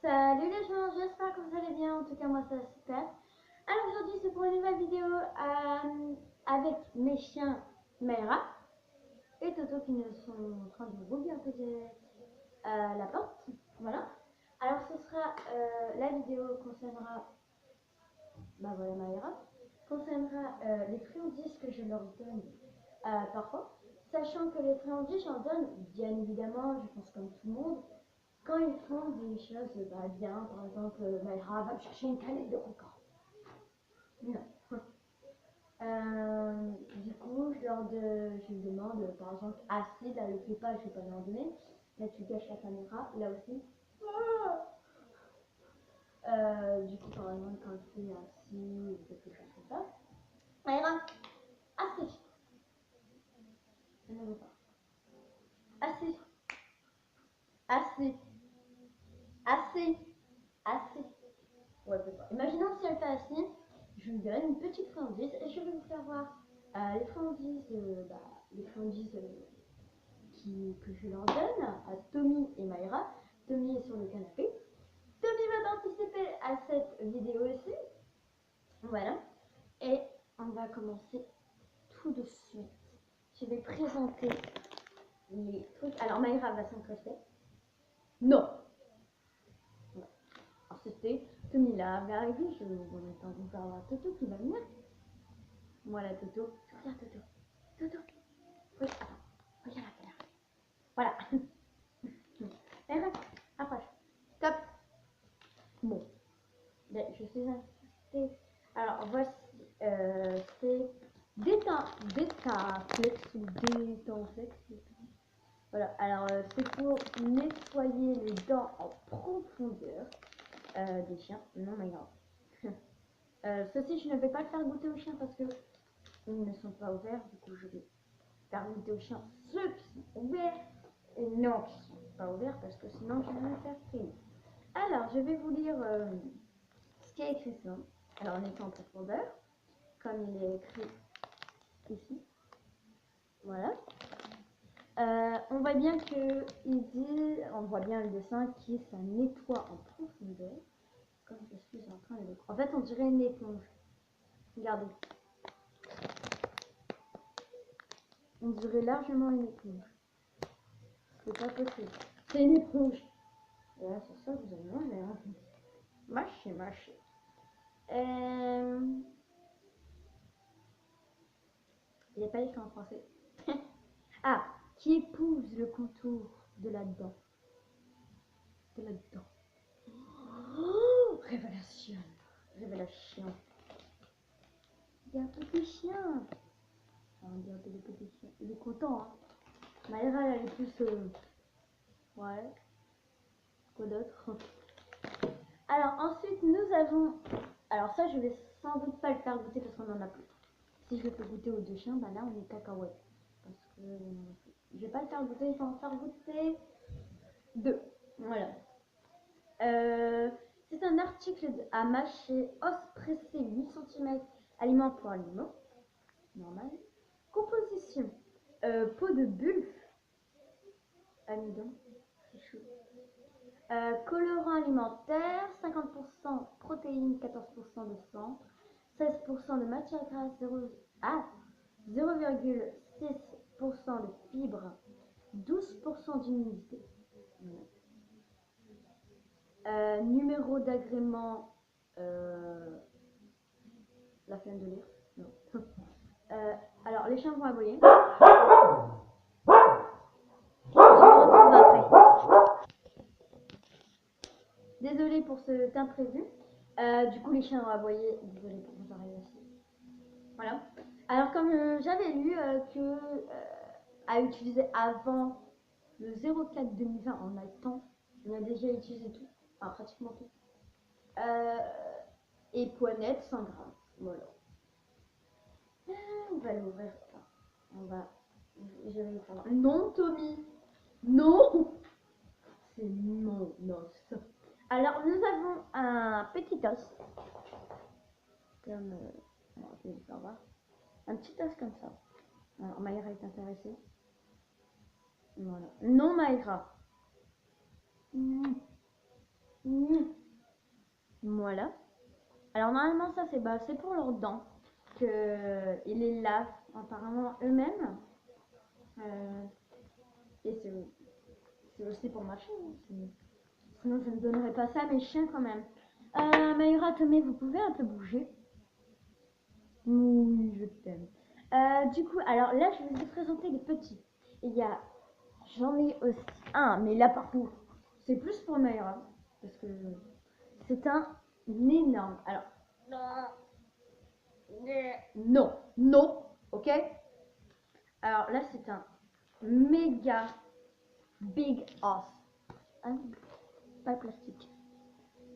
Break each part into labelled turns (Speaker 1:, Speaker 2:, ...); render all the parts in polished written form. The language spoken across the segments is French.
Speaker 1: Salut les gens, j'espère que vous allez bien, en tout cas moi ça va super. Alors aujourd'hui c'est pour une nouvelle vidéo avec mes chiens Mayra et Toto qui ne sont en train de rouvrir peut-être la porte. Voilà. Alors ce sera, la vidéo concernera, voilà Mayra, concernera les friandises que je leur donne parfois. Sachant que les friandises j'en donne bien évidemment, je pense comme tout le monde, quand ils font des choses bien, par exemple, Mayra va me chercher une canette de coca. Non. Du coup, je lui demande, par exemple, acide, elle ne le fait pas, je ne vais pas lui en donner. Là, tu gâches la caméra, là aussi. Du coup, par exemple, quand elle fait acide ou quelque chose comme ça. Mayra, acide. Elle ne veut pas. Acide. Acide. Assez, assez. Ouais, pas. Imaginons si elle fait assez, je lui donne une petite friandise et je vais vous faire voir les friandises, que je leur donne à Tommy et Mayra. Tommy est sur le canapé. Tommy va participer à cette vidéo aussi. Voilà. Et on va commencer tout de suite. Je vais présenter les trucs. Alors Mayra va s'encresser. Non. Alors c'était Tommy là va arriver, je vais vous faire voir Toto qui va venir. Voilà Toto. Regarde Toto. Toto. Oui, attends. Regarde la caméra. Voilà. Mayra, approche. Stop. Bon. Je suis installée. Alors voici c'est Détaflex ou Détaflex. Voilà, alors c'est pour nettoyer les dents en profondeur des chiens. Non, mais grave. Ceci, je ne vais pas le faire goûter aux chiens parce que ils ne sont pas ouverts. Du coup, je vais faire goûter aux chiens ceux qui sont ouverts et non qui ne sont pas ouverts parce que sinon, je vais me faire payer. Alors, je vais vous lire ce qui est écrit ça. Alors, on est en profondeur, comme il est écrit ici. Voilà. On voit bien que il dit, on voit bien le dessin qui ça nettoie en profondeur, comme je suis en train de le. En fait, on dirait une éponge. Regardez. On dirait largement une éponge. C'est pas possible. C'est une éponge. Et là, c'est ça que vous allez manger. Hein. Mâcher, mâcher. Il n'y a pas écrit en français. Ah, qui épouse le contour de la dent. De la dent. Oh, révélation. Révélation. Regarde le petit chien. Regardez le petit chien. Il est content, hein. Mayra, elle est plus... Ouais. Quoi d'autre? Alors, ensuite, nous avons... Alors ça, je vais sans doute pas le faire goûter parce qu'on en a plus. Si je le fais goûter aux deux chiens, bah là, on est cacahuètes. Parce que... je vais pas le faire goûter, je vais en faire goûter 2. Voilà. C'est un article à mâcher, os pressé 8 cm, aliment pour animaux. Normal. Composition. Peau de bulle. Amidon. C'est chaud. Colorant alimentaire, 50% protéines, 14% de sang, 16% de matière grasse, 0,6% de fibres, 12% d'humidité. Numéro d'agrément, la flemme de lire. Non. Alors, les chiens vont aboyer. Désolée pour cet imprévu. Du coup, les chiens ont aboyé. Désolée pour vos oreilles aussi. Voilà. Alors, comme j'avais lu à utiliser avant le 04 2020, on a le temps. On a déjà utilisé tout. Enfin, pratiquement tout. Et poignette 100 grammes. Voilà. On va l'ouvrir. Je vais le faire. Non, Tommy. Non. C'est non. Alors, nous avons un petit os. Comme... alors, je vais le faire voir. Un petit os comme ça. Alors, Mayra est intéressée. Voilà. Non, Mayra. Voilà. Alors normalement ça c'est pour leurs dents que ils les lavent apparemment eux-mêmes. Et c'est aussi pour ma chienne. Sinon je ne donnerais pas ça à mes chiens quand même. Maïra, Tomé, vous pouvez un peu bouger? Oui, je t'aime. Du coup, alors là je vais vous présenter les petits. J'en ai aussi un, mais là par contre c'est plus pour Maïra parce que c'est un énorme. Alors non, non, ok. Alors là c'est un méga big os. Hein, pas plastique.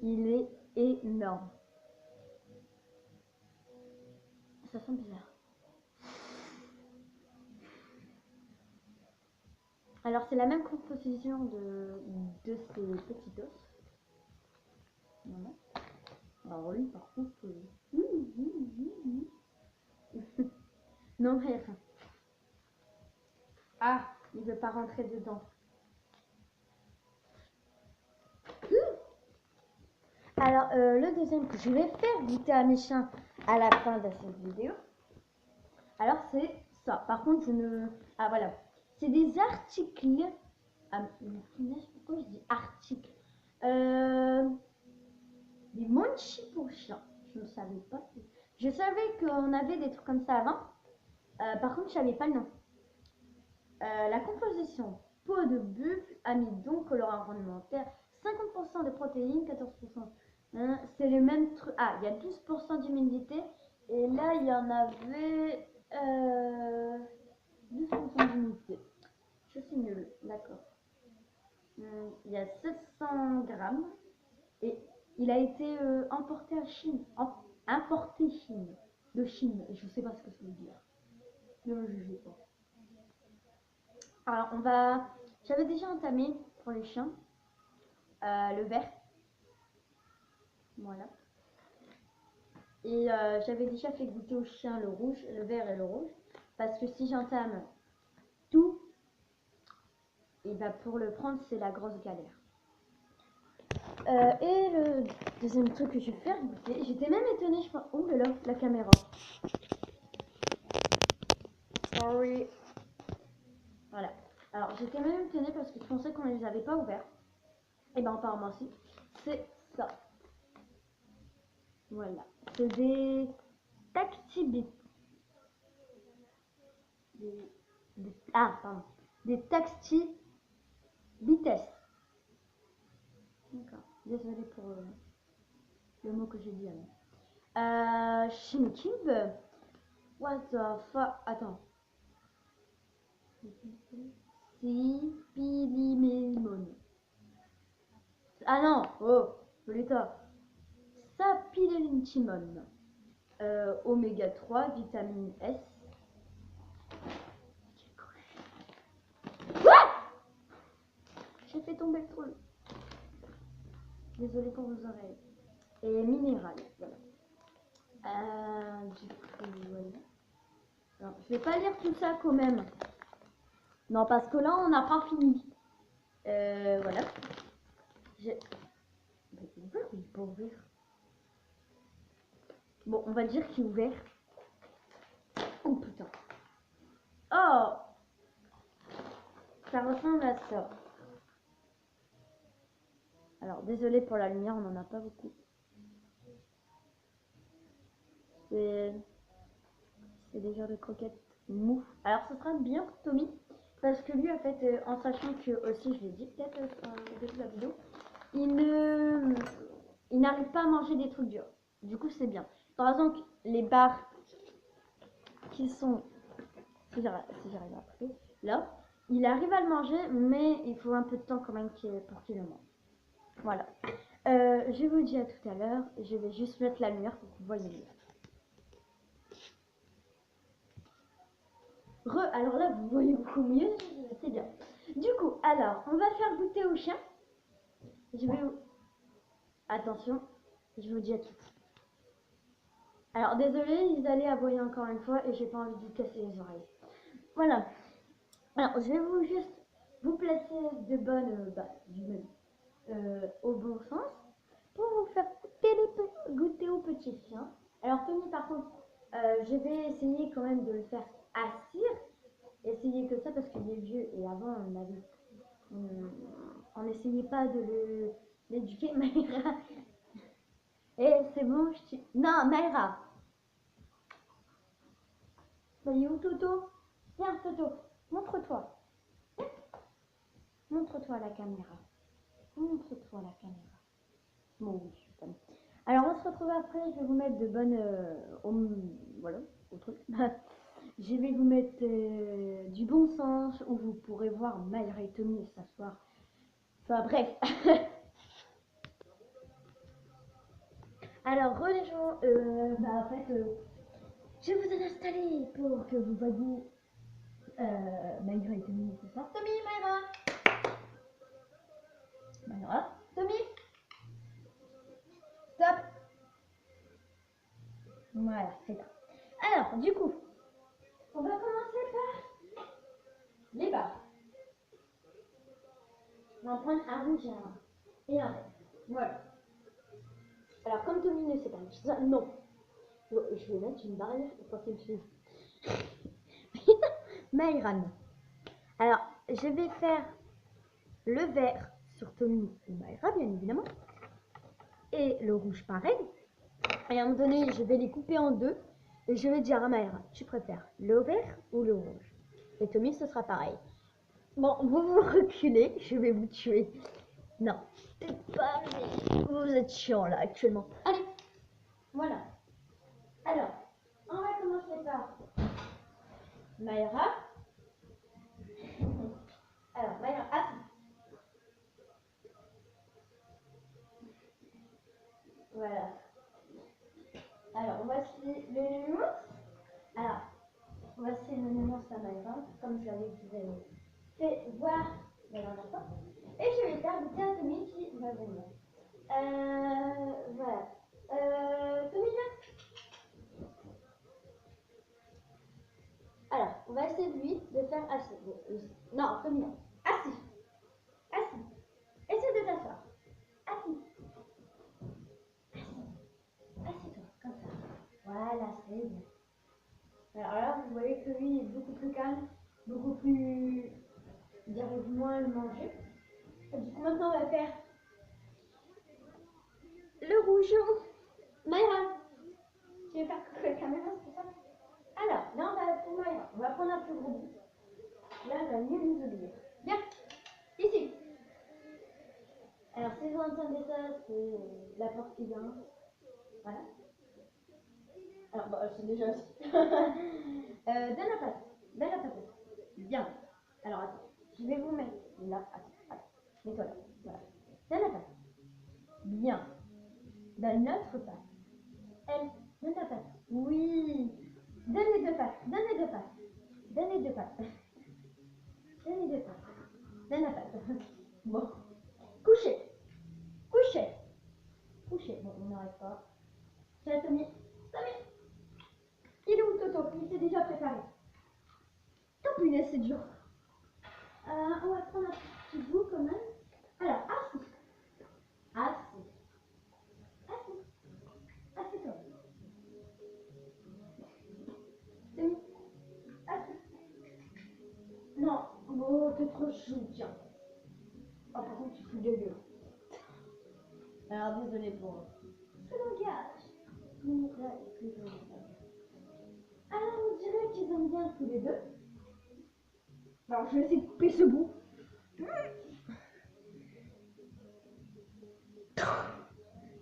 Speaker 1: Il est énorme. Ça sent bizarre. Alors c'est la même composition de ces petits os. Voilà. Alors lui par contre... non, rien. Ah, il veut pas rentrer dedans. Alors le deuxième que je vais faire goûter à mes chiens à la fin de cette vidéo. Alors c'est ça. Par contre je ne... Ah voilà. C'est des articles. Ah, pourquoi je dis articles? Des munchies pour chiens. Je ne savais pas. Je savais qu'on avait des trucs comme ça avant. Par contre, je savais pas le nom. La composition: peau de buffle, amidon, colorant alimentaire, 50% de protéines, 14%. Hein, c'est le même truc. Ah, il y a 12% d'humidité. Et là, il y en avait 12% d'humidité. Je suis nulle, d'accord. Il y a 700 grammes. Et il a été importé à Chine. Importé Chine. De Chine. Et je sais pas ce que ça veut dire. Ne me jugez pas. Alors, j'avais déjà entamé pour les chiens le vert. Voilà. Et j'avais déjà fait goûter aux chiens le rouge, le vert et le rouge. Parce que si j'entame tout, et bah pour le prendre, c'est la grosse galère. Et le deuxième truc que je vais faire goûter, j'étais même étonnée, je pense. Oh là là, la caméra. Sorry. Voilà. Alors j'étais même étonnée parce que je pensais qu'on les avait pas ouverts. Et ben apparemment si. C'est ça. Voilà. C'est des Tactibit. Pardon. Des Taxti Bites. D'accord. Désolée pour le mot que j'ai dit avant. Shinkib. What the fuck? Attends. Sipilimemone. Ah non! Oh! L'état. Sapilentimone. Oméga 3, vitamine S. J'ai fait tomber le truc. Désolée pour vos oreilles. Et minéral, voilà. Du coup, voilà. Alors, je vais pas lire tout ça quand même. Non, parce que là, on n'a pas fini. Voilà. Il est ouvert ou il est pas ouvert? Bon, on va dire qu'il est ouvert. Oh putain. Oh! Ça ressemble à ça. Alors, désolé pour la lumière, on n'en a pas beaucoup. C'est des genres de croquettes mou. Alors, ce sera bien pour Tommy. Parce que lui, en fait, en sachant que aussi, je l'ai dit peut-être au début de la vidéo, il n'arrive pas à manger des trucs durs. Du coup, c'est bien. Par exemple, les barres qui sont, si j'arrive à trouver, là, il arrive à le manger, mais il faut un peu de temps quand même pour qu'il le mange. Voilà. Je vous dis à tout à l'heure. Je vais juste mettre la lumière pour que vous voyez mieux. Alors là, vous voyez beaucoup mieux, c'est bien. Du coup, alors, on va faire goûter au chien. Attention, je vous dis à tout. Alors, désolé, ils allaient aboyer encore une fois et j'ai pas envie de vous casser les oreilles. Voilà. Alors, je vais juste vous placer de bonnes du menu. au bon sens pour vous faire goûter aux petits chiens. Alors Tommy, par contre, je vais essayer quand même de le faire assir. Essayer que ça parce qu'il est vieux et avant on n'essayait pas de l'éduquer. Maïra. Et c'est bon, Non, Maïra. Il est où Toto? Viens Toto, montre-toi. Montre-toi à la caméra. Montre-toi à la caméra. Bon, oui, je suis bonne. Alors, on se retrouve après. Je vais vous mettre de bonnes. Voilà, au truc. Je vais vous mettre du bon sens où vous pourrez voir Maïra et Tommy s'asseoir. Enfin, bref. Alors, les gens, en fait, je vous ai installé pour que vous voyez Maïra et Tommy, c'est ça? Tommy, Maïra! Maïra, Tommy! Stop! Voilà, c'est ça. Alors, du coup, on va commencer par les barres. On va prendre un rouge et un vert. Voilà. Alors, comme Tommy ne sait pas ça, non. Je vais mettre une barrière pour pas qu'il me suive. Maïran. Alors, je vais faire le vert sur Tommy et Maïra, bien évidemment. Et le rouge, pareil. Et à un moment donné, je vais les couper en deux. Et je vais dire à Maïra, tu préfères le vert ou le rouge? Et Tommy, ce sera pareil. Bon, vous reculez, je vais vous tuer. Non, peut-être pas, mais vous êtes chiant là actuellement. Allez, voilà. Alors, on va commencer par Maïra. Alors, Maïra, assis. Voilà. Alors, voici le nounours. Alors, voici le nounours à Maïra, comme je l'avais fait voir la dernière fois. Et je vais faire goûter à Tommy qui va venir. Voilà. Tommy, là. Alors, on va essayer de lui de faire assis. Non, Tommy, non. Assis. Assis. Essaye de t'asseoir. Assis. Assis. Assis-toi, comme ça. Voilà, c'est bien. Alors là, vous voyez que lui est beaucoup plus calme, beaucoup plus... Il arrive moins à le manger. Et du coup, maintenant, on va faire le rouge. Maïra, tu veux faire couper la caméra, c'est ça? Alors, là, on va pour Maïra. On va prendre un plus gros bout. Là, elle va mieux nous obéir. Viens, ici. Alors, si vous entendez ça, c'est la porte qui vient. Voilà. Alors, bah, c'est déjà aussi. Donne la place. Donne la place. Bien. Alors, attends. Je vais vous mettre là. Attends. Mets-toi là. Voilà. Donne la place. Bien. Donne l'autre face. Elle. Donne la face. Oui. Donne les deux faces. Donne les deux faces. Donne les deux faces. Donne les deux faces. Donne la face. Bon. Couchez. Couchez. Couchez. Bon, on n'arrête pas. Tiens, Tommy. Tommy. Il est où Toto? Il s'est déjà préparé. Oh punaise, c'est dur. On va prendre un petit bout quand même. Alors, assis. Assis. Assis. Assis-toi. Tommy. Assis. Non. Oh, t'es trop chou, tiens. Oh, par contre, tu fous de gueule. Alors, désolé pour ce langage. Alors, on dirait qu'ils aiment bien tous les deux. Alors, je vais essayer de couper ce bout.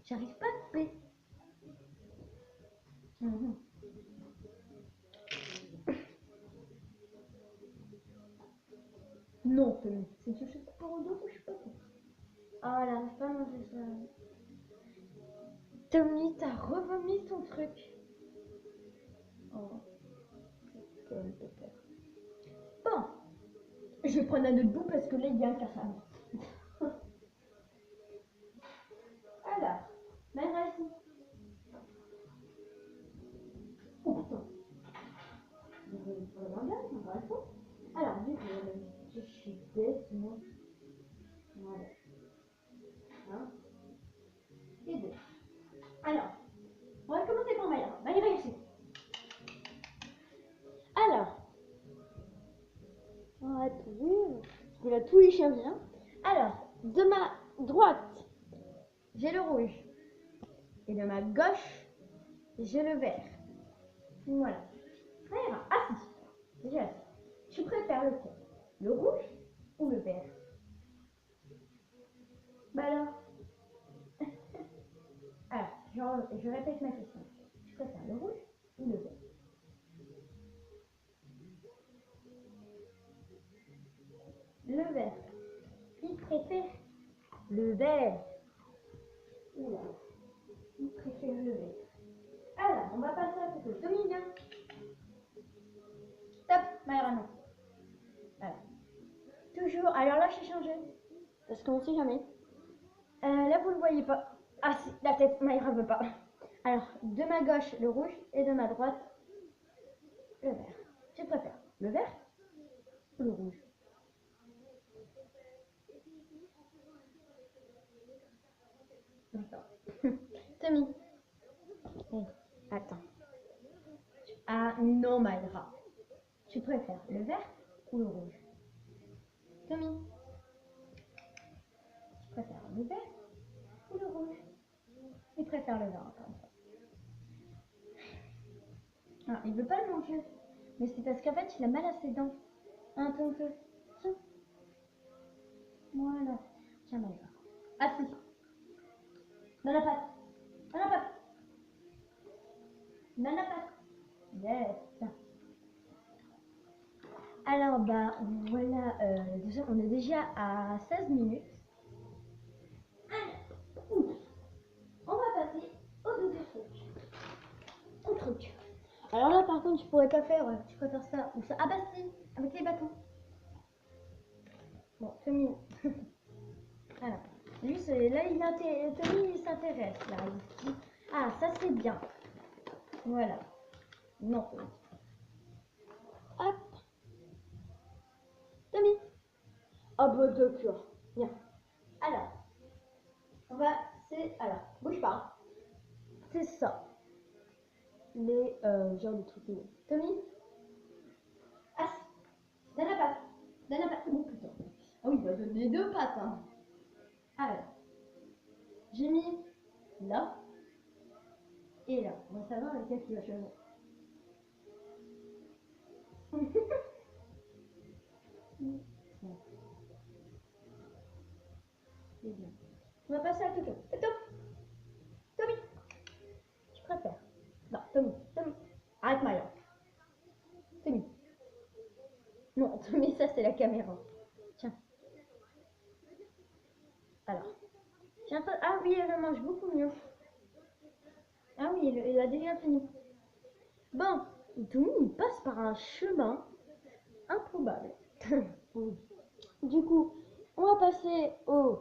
Speaker 1: J'arrive pas à couper. Non, Tommy. Si tu fais couper en deux, je suis pas con. Ah, elle arrive pas à manger ça. Tommy, t'as revomi ton truc. Oh, quel pépère. Bon, je vais prendre un autre bout parce que là, il y a un cassage. Alors, Maïra ici. Oh putain. Désolé pour le langage, encore une fois. Alors, du coup, je suis bête, moi. Voilà. et 2. Alors, on va commencer par Maïra. Maïra ici. Alors, on va trouver. Parce que là, tous les chiens viennent. Alors, de ma droite, j'ai le rouge. Et de ma gauche, j'ai le vert. Voilà. Maïra, assis. J'ai assis. Tu préfères lequel? Le rouge ou le vert? Bah alors. Alors, je répète ma question. Tu préfères le rouge ou le vert? Le vert. Il préfère le vert. Oula. Il préfère le vert. Alors, on va passer à la photo. Tommy, viens. Stop, Maïra, non. Voilà. Toujours. Alors là, j'ai changé. Parce qu'on ne sait jamais. Là, vous ne le voyez pas. Ah si, la tête, Maïra veut pas. Alors, de ma gauche, le rouge. Et de ma droite, le vert. Tu préfères le vert ou le rouge? Attends. Tommy. Hey, attends. Ah non, Maïra. Tu préfères le vert ou le rouge? Tommy. Tu préfères le vert ou le rouge? Il préfère le vert encore une fois. Alors, il veut pas le manger. Mais c'est parce qu'en fait, il a mal à ses dents. Un peu. Tiens. Voilà. Tiens, Maïra. Assis. Dans la patte. Dans la patte. Dans la patte. Yes. Alors, bah, voilà. Déjà, on est déjà à 16 minutes. Alors, on va passer au deuxième truc. Alors là, par contre, je pourrais pas faire. Tu préfères ça ou ça? Ah bah si, avec les bâtons. Bon, Tommy. Alors, lui, là, Tommy, il s'intéresse. Là, ici. Ah, ça c'est bien. Voilà. Non. Hop. Tommy. Ah bah d'accord. Bien. Alors, alors, bouge pas. C'est ça. Les genre de trucs. Tommy. Assis. Donne la patte. Donne la patte. Oh putain. Ah oui, il va donner deux pattes. Hein. Alors, j'ai mis là et là. On va savoir lequel qui va choisir. C'est bien. On va passer à Toto. Toto. Tommy. Tu préfères? Non, Tommy. Tommy. Arrête Maya. Tommy. Non, Tommy, ça c'est la caméra. Tiens. Alors. Tiens, ah oui, elle mange beaucoup mieux. Ah oui, il a déjà fini. Bon, Tommy, il passe par un chemin improbable. Du coup, on va passer au...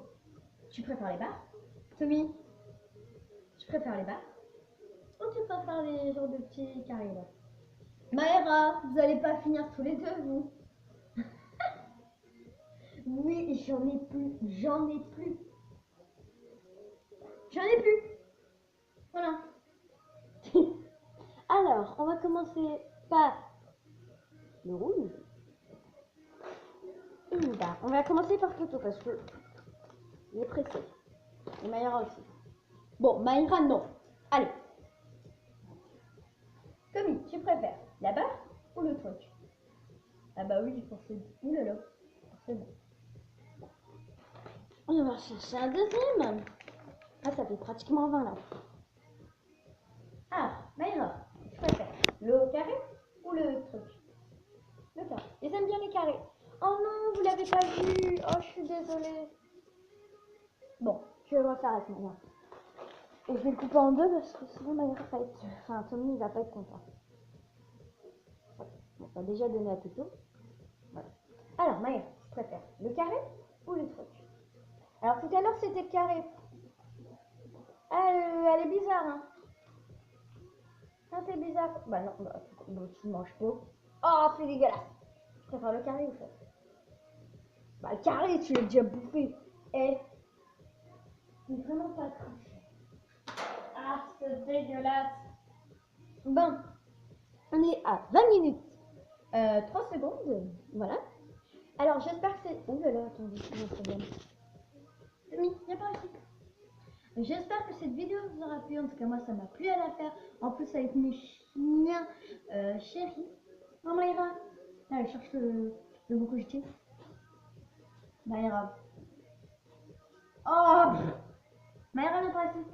Speaker 1: Tu préfères les barres? Tommy, tu préfères les barres? Ou tu préfères les genres de petits carrés là? Maëra, vous allez pas finir tous les deux, vous? Oui, j'en ai plus. J'en ai plus. J'en ai plus. Voilà. Alors, on va commencer par le rouge. Et une barre. On va commencer par Toto parce que il est pressé. Et Maïra aussi. Bon, Maïra, non. Allez. Tommy, tu préfères la barre ou le truc? Ah bah oui, forcément. Ouh là là. Forcément. On va chercher un deuxième. Ah, ça fait pratiquement 20 là. Ah, Maïra, tu préfères le carré ou le truc? Le carré. Ils aiment bien les carrés. Oh non, vous l'avez pas vu. Oh, je suis désolée. Bon, je vais le refaire avec Maïra. Et je vais le couper en deux parce que sinon Maïra va être... Enfin, Tommy, il va pas être content. Voilà. Bon, on va déjà donner à Toto. Voilà. Alors, Maïra, tu préfères le carré ou le truc? Alors, tout à l'heure, c'était le carré. Elle est bizarre, hein. Ça, c'est bizarre. Bah non, tu manges pas. Oh, c'est dégueulasse. Tu préfères le carré ou ça? Bah, le carré, tu l'as déjà bouffé. Eh, c'est vraiment pas craché.
Speaker 2: dégueulasse.
Speaker 1: Bon, on est à 20 minutes. 3 secondes, voilà. Alors j'espère que c'est... Ouh là là, attendez, c'est un problème. Demi, viens par ici. J'espère que cette vidéo vous aura plu. En tout cas, moi, ça m'a plu à la faire. En plus, avec mes chiens chéris. Maman ira. Elle cherche le mot que j'utilise. Maïra. Oh Maïra n'est pas ici.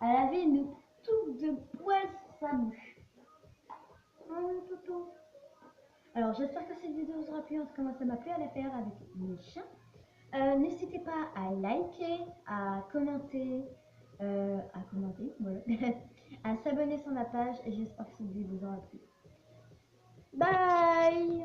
Speaker 1: Elle avait une touffe de poils sur sa bouche. Oh, Toto. Alors, j'espère que cette vidéo vous aura plu. En tout cas, moi, ça m'a plu à la faire avec mes chiens. N'hésitez pas à liker, à commenter, voilà, à s'abonner sur la page et j'espère que cette vidéo vous aura plu. Bye!